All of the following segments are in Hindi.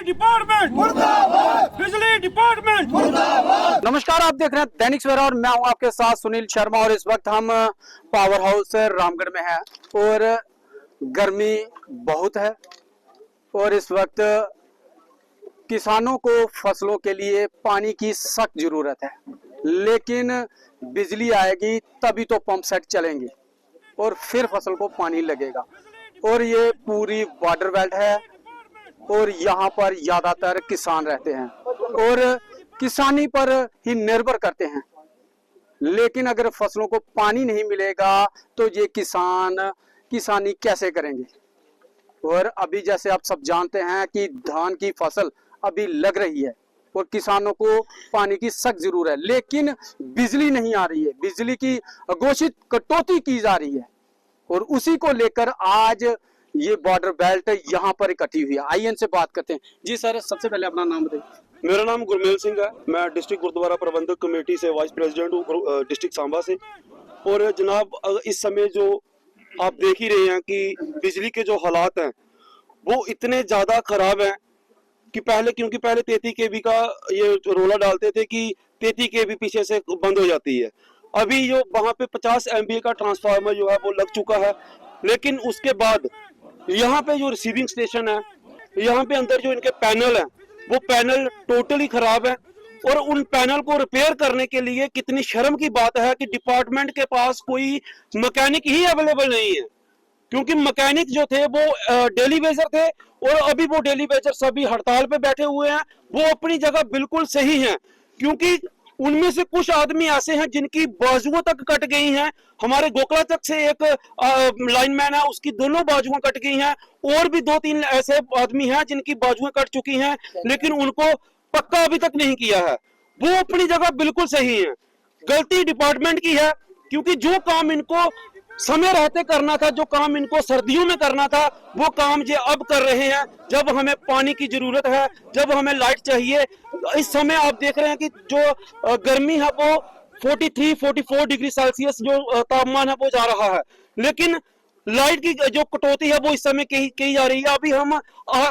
डिपार्टमेंट मुर्दाबाद, बिजली डिपार्टमेंट मुर्दाबाद। नमस्कार, आप देख रहे हैं दैनिक सवेरा और मैं हूं आपके साथ सुनील शर्मा। और इस वक्त हम पावर हाउस रामगढ़ में हैं और गर्मी बहुत है और इस वक्त किसानों को फसलों के लिए पानी की सख्त जरूरत है, लेकिन बिजली आएगी तभी तो पंप सेट चलेंगे और फिर फसल को पानी लगेगा। और ये पूरी बॉर्डर बेल्ट है और यहाँ पर ज्यादातर किसान रहते हैं और किसानी पर ही निर्भर करते हैं, लेकिन अगर फसलों को पानी नहीं मिलेगा तो ये किसान किसानी कैसे करेंगे। और अभी जैसे आप सब जानते हैं कि धान की फसल अभी लग रही है और किसानों को पानी की सख्त जरूरत है, लेकिन बिजली नहीं आ रही है, बिजली की अघोषित कटौती की जा रही है और उसी को लेकर आज ये बॉर्डर बेल्ट यहाँ पर इकट्ठी हुई है। आइए इनसे बात करते हैं। जी सर, सबसे पहले अपना नाम बताइए। मेरा नाम गुरमेल सिंह है, मैं डिस्ट्रिक्ट गुरुद्वारा प्रबंधक कमेटी से वाइस प्रेसिडेंट हूँ डिस्ट्रिक्ट सांबा से। और जनाब, इस समय जो आप देख ही रहे हैं कि बिजली के जो हालात हैं वो इतने ज़्यादा ख़राब हैं कि क्योंकि पहले 33 kV का ये रोला डालते थे कि 33 kV पीछे से बंद हो जाती है। अभी जो वहाँ पे 50 MVA का ट्रांसफार्मर जो है वो लग चुका है, लेकिन उसके बाद यहाँ पे जो रिसीविंग स्टेशन है, यहाँ पे अंदर जो इनके पैनल हैं वो पैनल टोटली खराब है। और उन पैनल को रिपेयर करने के लिए कितनी शर्म की बात है कि डिपार्टमेंट के पास कोई मैकेनिक ही अवेलेबल नहीं है, क्योंकि मैकेनिक जो थे वो डेली वेजर थे और अभी वो डेली वेजर सभी हड़ताल पे बैठे हुए हैं। वो अपनी जगह बिल्कुल सही हैं, क्योंकि उनमें से कुछ आदमी ऐसे हैं जिनकी बाजुओं तक कट गई हैं। हमारे गोकला तक से एक लाइनमैन है, उसकी दोनों बाजुएं कट गई हैं। और भी 2-3 ऐसे आदमी हैं जिनकी बाजुएं कट चुकी हैं, लेकिन उनको पक्का अभी तक नहीं किया है। वो अपनी जगह बिल्कुल सही है। गलती डिपार्टमेंट की है, क्योंकि जो काम इनको समय रहते करना था, जो काम इनको सर्दियों में करना था, वो काम ये अब कर रहे हैं जब हमें पानी की जरूरत है, जब हमें लाइट चाहिए। इस समय आप देख रहे हैं कि जो गर्मी है वो 43-44 डिग्री सेल्सियस जो तापमान है वो जा रहा है, लेकिन लाइट की जो कटौती है वो इस समय की जा रही है।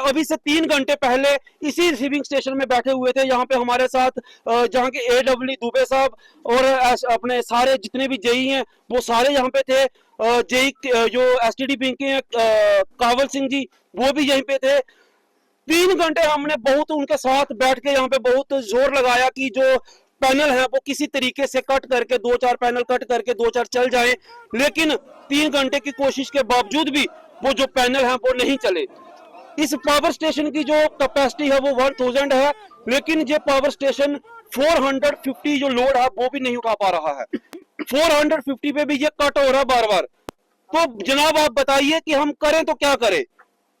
अभी से 3 घंटे पहले इसी रिसीविंग स्टेशन में बैठे हुए थे। यहाँ पे हमारे साथ जहाँ के AW दुबे साहब और अपने सारे जितने भी जेई हैं वो सारे यहाँ पे थे। जेई जो STD बैंक के कावल सिंह जी वो भी यहीं पे थे। 3 घंटे हमने बहुत उनके साथ बैठ के यहाँ पे बहुत जोर लगाया कि जो पैनल है वो किसी तरीके से कट करके 2-4 पैनल कट करके 2-4 चल जाएं, लेकिन 3 घंटे की कोशिश के बावजूद भी वो जो पैनल है वो नहीं चले। इस पावर स्टेशन की जो कैपेसिटी है वो 1000 है, लेकिन ये पावर स्टेशन 450 जो लोड है वो भी नहीं उठा पा रहा है। 450 पे भी ये कट हो रहा है बार बार। तो जनाब आप बताइए कि हम करें तो क्या करें।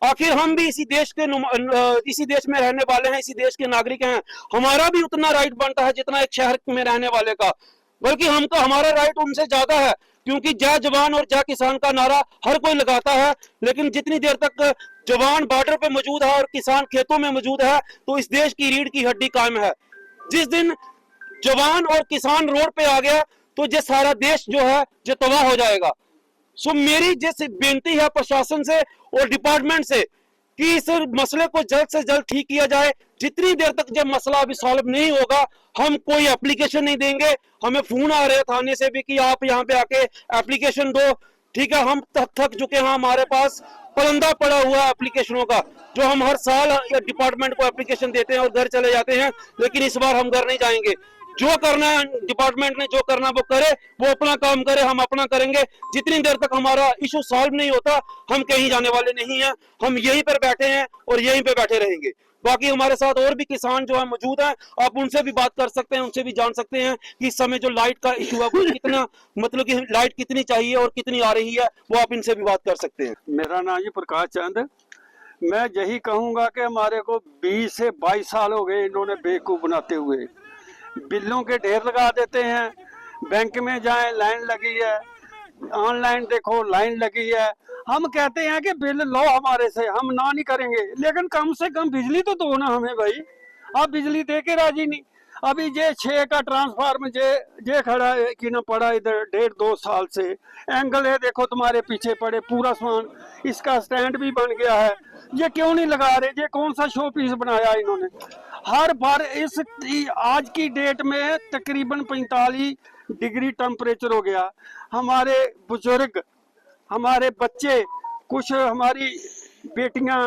आखिर हम भी इसी देश में रहने वाले हैं, इसी देश के नागरिक हैं। हमारा भी उतना राइट बनता है जितना एक शहर में रहने वाले का, बल्कि हमारा राइट उनसे ज्यादा है, क्योंकि जय जवान और जय किसान का नारा हर कोई लगाता है, लेकिन जितनी देर तक जवान बॉर्डर पे मौजूद है और किसान खेतों में मौजूद है तो इस देश की रीढ़ की हड्डी कायम है। जिस दिन जवान और किसान रोड पे आ गया तो ये सारा देश जो है ये तबाह हो जाएगा। सो मेरी जैसे बेनती है प्रशासन से और डिपार्टमेंट से कि इस मसले को जल्द से जल्द ठीक किया जाए। जितनी देर तक ये मसला अभी सॉल्व नहीं होगा हम कोई एप्लीकेशन नहीं देंगे। हमें फोन आ रहे हैं थाने से भी कि आप यहाँ पे आके एप्लीकेशन दो। ठीक है, हम थक चुके हैं, हमारे पास पलंदा पड़ा हुआ है एप्लीकेशनों का, जो हम हर साल डिपार्टमेंट को एप्लीकेशन देते हैं और घर चले जाते हैं, लेकिन इस बार हम घर नहीं जाएंगे। जो करना है डिपार्टमेंट ने जो करना वो करे, वो अपना काम करे, हम अपना करेंगे। जितनी देर तक हमारा इशू सॉल्व नहीं होता हम कहीं जाने वाले नहीं हैं। हम यहीं पर बैठे हैं और यहीं पे बैठे रहेंगे। बाकी हमारे साथ और भी किसान जो है मौजूद हैं, आप उनसे भी बात कर सकते हैं, उनसे भी जान सकते हैं कि इस समय जो लाइट का इशू है वो कितना, मतलब कि लाइट कितनी चाहिए और कितनी आ रही है, वो आप इनसे भी बात कर सकते हैं। मेरा नाम जी प्रकाश चंद। मैं यही कहूंगा कि हमारे को 20 से 22 साल हो गए इन्होंने बेवकूफ बनाते हुए। बिलों के ढेर लगा देते हैं, बैंक में जाएं लाइन लगी है, ऑनलाइन देखो लाइन लगी है। हम कहते हैं कि बिल लो हमारे से, हम ना नहीं करेंगे, लेकिन कम से कम बिजली तो दो ना हमें भाई। आप बिजली दे के राजी नहीं। अभी जे 6 का ट्रांसफार्मर जे खड़ा है कि ना पड़ा इधर 1.5-2 साल से। एंगल है देखो तुम्हारे पीछे पड़े पूरा सामान, इसका स्टैंड भी बन गया है। ये क्यों नहीं लगा रहे? ये कौन सा शो पीस बनाया इन्होंने? हर बार आज की डेट में तकरीबन 45 डिग्री टेम्परेचर हो गया। हमारे बुजुर्ग, हमारे बच्चे, कुछ हमारी बेटियां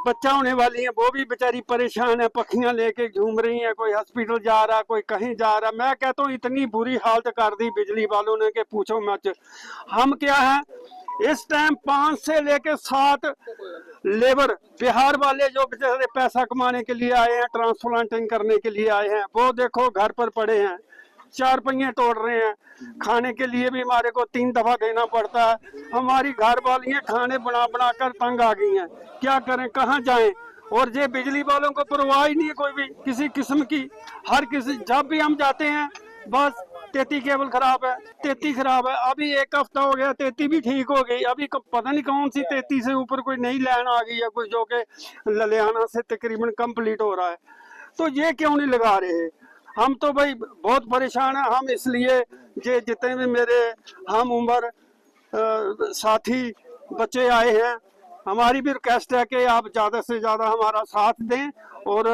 बच्चा होने वाली हैं, वो भी बेचारी परेशान है, पखियां लेके घूम रही हैं, कोई हॉस्पिटल जा रहा, कोई कहीं जा रहा। मैं कहता हूँ इतनी बुरी हालत कर दी बिजली वालों ने कि पूछो मत। हम क्या है इस टाइम 5 से लेके 7 लेबर बिहार वाले जो बेचारे पैसा कमाने के लिए आए हैं, ट्रांसप्लांटिंग करने के लिए आए हैं, वो देखो घर पर पड़े हैं, 4 पहिए तोड़ रहे हैं। खाने के लिए भी हमारे को 3 दफा देना पड़ता है। हमारी घर वालियां खाने बना बना कर तंग आ गई हैं, क्या करें, कहाँ जाएं? और ये बिजली वालों को परवाह ही नहीं है कोई भी किसी किस्म की। हर किसी जब भी हम जाते हैं बस 33 केबल खराब है, 33 खराब है। अभी 1 हफ्ता हो गया, 33 भी ठीक हो गई। अभी पता नहीं कौन सी 33 से ऊपर कोई नई लाइन आ गई है, कोई जो कि ललियाना से तकरीबन कंप्लीट हो रहा है। तो ये क्यों नहीं लगा रहे? हम तो भाई बहुत परेशान है। हम इसलिए ये जितने भी मेरे हम उम्र साथी बच्चे आए हैं, हमारी भी रिक्वेस्ट है कि आप ज़्यादा से ज़्यादा हमारा साथ दें और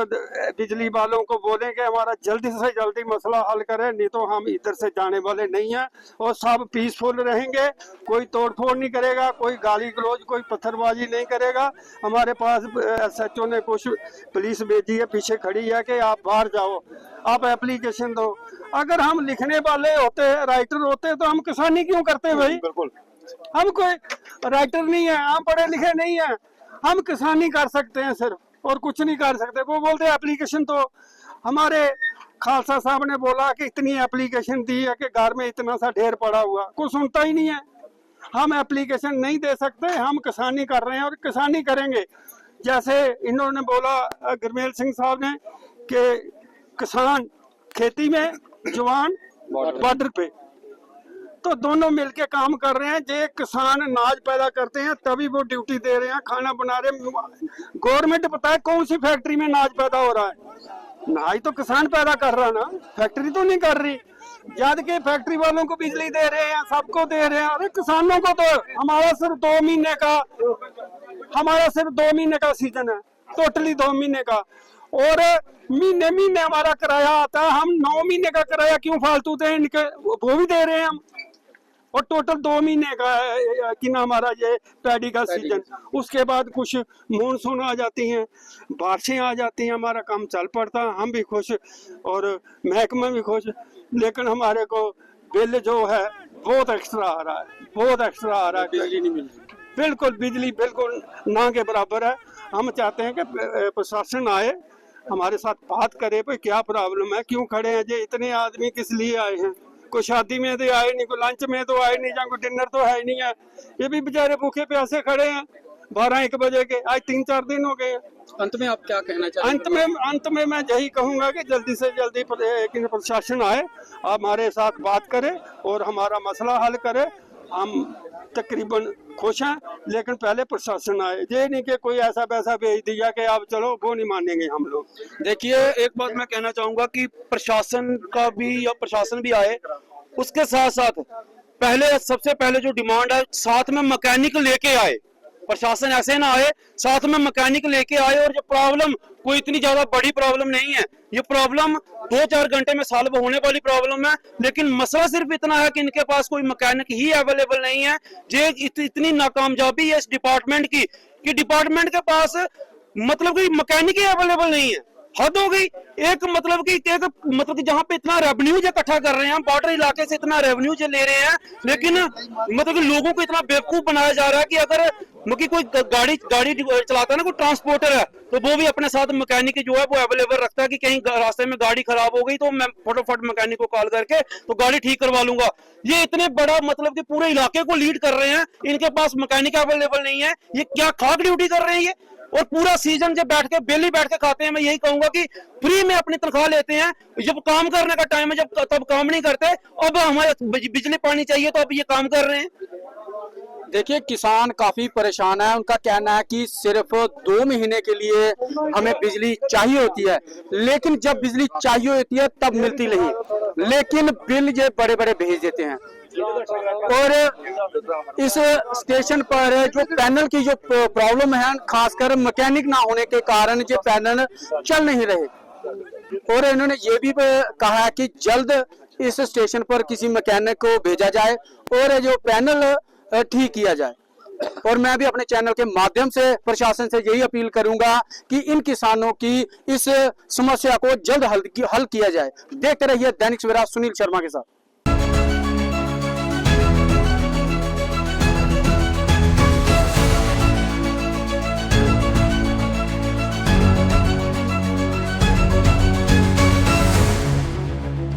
बिजली वालों को बोलें कि हमारा जल्दी से जल्दी मसला हल करें, नहीं तो हम इधर से जाने वाले नहीं हैं। और सब पीसफुल रहेंगे, कोई तोड़फोड़ नहीं करेगा, कोई गाली गलौज, कोई पत्थरबाजी नहीं करेगा। हमारे पास SHO ने कुछ पुलिस भेजी है, पीछे खड़ी है कि आप बाहर जाओ, आप एप्लीकेशन दो। अगर हम लिखने वाले होते, राइटर होते, तो हम किसानी क्यों करते भाई? बिल्कुल, हम कोई राइटर नहीं है, हम पढ़े लिखे नहीं है, हम किसानी कर सकते हैं सिर्फ, और कुछ नहीं कर सकते। वो बोलते एप्लीकेशन। तो हमारे खालसा साहब ने बोला कि इतनी एप्लीकेशन दी है कि घर में इतना सा ढेर पड़ा हुआ, कोई सुनता ही नहीं है। हम एप्लीकेशन नहीं दे सकते, हम किसानी कर रहे हैं और किसानी करेंगे। जैसे इन्होंने बोला गुरमेल सिंह साहब ने कि किसान खेती में, जवान बॉर्डर पे, तो दोनों मिलके काम कर रहे हैं। जे किसान अनाज पैदा करते हैं तभी वो ड्यूटी दे रहे हैं, खाना बना रहे हैं। गवर्नमेंट पता है कौन सी फैक्ट्री में अनाज पैदा हो रहा है? अनाज तो किसान पैदा कर रहा ना, फैक्ट्री तो नहीं कर रही। जद के फैक्ट्री वालों को बिजली दे रहे हैं, सबको दे रहे हैं। अरे किसानों को तो हमारा सिर्फ 2 महीने का सीजन है, टोटली 2 महीने का। और महीने महीने हमारा किराया आता है। हम 9 महीने का किराया क्यों फालतू दें इनके? वो भी दे रहे हैं हम। और टोटल 2 महीने का कि ना हमारा ये पैडी का सीजन। उसके बाद कुछ मानसून आ जाती हैं, बारिशें आ जाती हैं, हमारा काम चल पड़ता है। हम भी खुश और महकमा भी खुश। लेकिन हमारे को बिल जो है बहुत एक्स्ट्रा आ रहा है, बहुत एक्स्ट्रा आ रहा है। बिजली नहीं मिल रही, बिल्कुल बिजली बिल्कुल ना के बराबर है। हम चाहते हैं कि प्रशासन आए, हमारे साथ बात करे, भाई क्या प्रॉब्लम है, क्यों खड़े हैं, ये इतने आदमी किस लिए आए हैं? कोई शादी में तो आए नहीं, कोई लंच में तो आए नहीं, या कोई डिनर तो है ही नहीं है। ये भी बेचारे भूखे प्यासे खड़े हैं 12-1 बजे के, आज 3-4 दिन हो गए। अंत में आप क्या कहना चाहते हैं? अंत में मैं यही कहूंगा कि जल्दी से जल्दी प्रशासन आए, हमारे साथ बात करे और हमारा मसला हल करे। हम तकरीबन खुश हैं, लेकिन पहले प्रशासन आए। ये नहीं कि कोई ऐसा पैसा भेज दिया कि आप चलो, वो नहीं मानेंगे हम लोग। देखिए एक बात मैं कहना चाहूंगा कि प्रशासन का भी या प्रशासन भी आए, उसके साथ साथ पहले सबसे पहले जो डिमांड है, साथ में मैकेनिक लेके आए। प्रशासन ऐसे ना आए, साथ में मैकेनिक लेके आए। और जो प्रॉब्लम कोई इतनी ज्यादा बड़ी प्रॉब्लम नहीं है, ये प्रॉब्लम 2-4 घंटे में सॉल्व होने वाली प्रॉब्लम है। लेकिन मसला सिर्फ इतना है कि इनके पास कोई मैकेनिक ही अवेलेबल नहीं है। ये इतनी नाकामयाबी है इस डिपार्टमेंट की कि डिपार्टमेंट के पास मतलब कि मैकेनिक ही अवेलेबल नहीं है। हद हो गई। एक मतलब कि जहाँ पे इतना रेवेन्यू जो इकट्ठा कर रहे हैं, हम बॉर्डर इलाके से इतना रेवेन्यू जो ले रहे हैं, लेकिन मतलब कि लोगों को इतना बेवकूफ बनाया जा रहा है कि अगर मतलब कोई गाड़ी चलाता है ना, कोई ट्रांसपोर्टर है, तो वो भी अपने साथ मैकेनिक जो है वो अवेलेबल रखता है कि कहीं रास्ते में गाड़ी खराब हो गई तो मैं फटाफट मैकेनिक को कॉल करके तो गाड़ी ठीक करवा लूंगा। ये इतने बड़ा मतलब कि पूरे इलाके को लीड कर रहे हैं, इनके पास मैकेनिक अवेलेबल नहीं है। ये क्या खाक ड्यूटी कर रहे हैं ये? और पूरा सीजन जब बैठ के बिल ही बैठ के खाते हैं। मैं यही कहूंगा कि फ्री में अपनी तनख्वाह लेते हैं, जब काम करने का टाइम है जब तब काम नहीं करते। अब हमारे बिजली पानी चाहिए तो अब ये काम कर रहे हैं। देखिए किसान काफी परेशान है। उनका कहना है कि सिर्फ 2 महीने के लिए हमें बिजली चाहिए होती है, लेकिन जब बिजली चाहिए होती है तब मिलती नहीं, लेकिन बिल ये बड़े बड़े भेज देते हैं। और इस स्टेशन पर जो पैनल की जो प्रॉब्लम है, खासकर मैकेनिक ना होने के कारण ये पैनल चल नहीं रहे। और इन्होंने ये भी कहा है कि जल्द इस स्टेशन पर किसी मैकेनिक को भेजा जाए और जो पैनल ठीक किया जाए। और मैं भी अपने चैनल के माध्यम से प्रशासन से यही अपील करूंगा कि इन किसानों की इस समस्या को जल्द हल किया जाए। देखते रहिए दैनिक सवेरा सुनील शर्मा के साथ।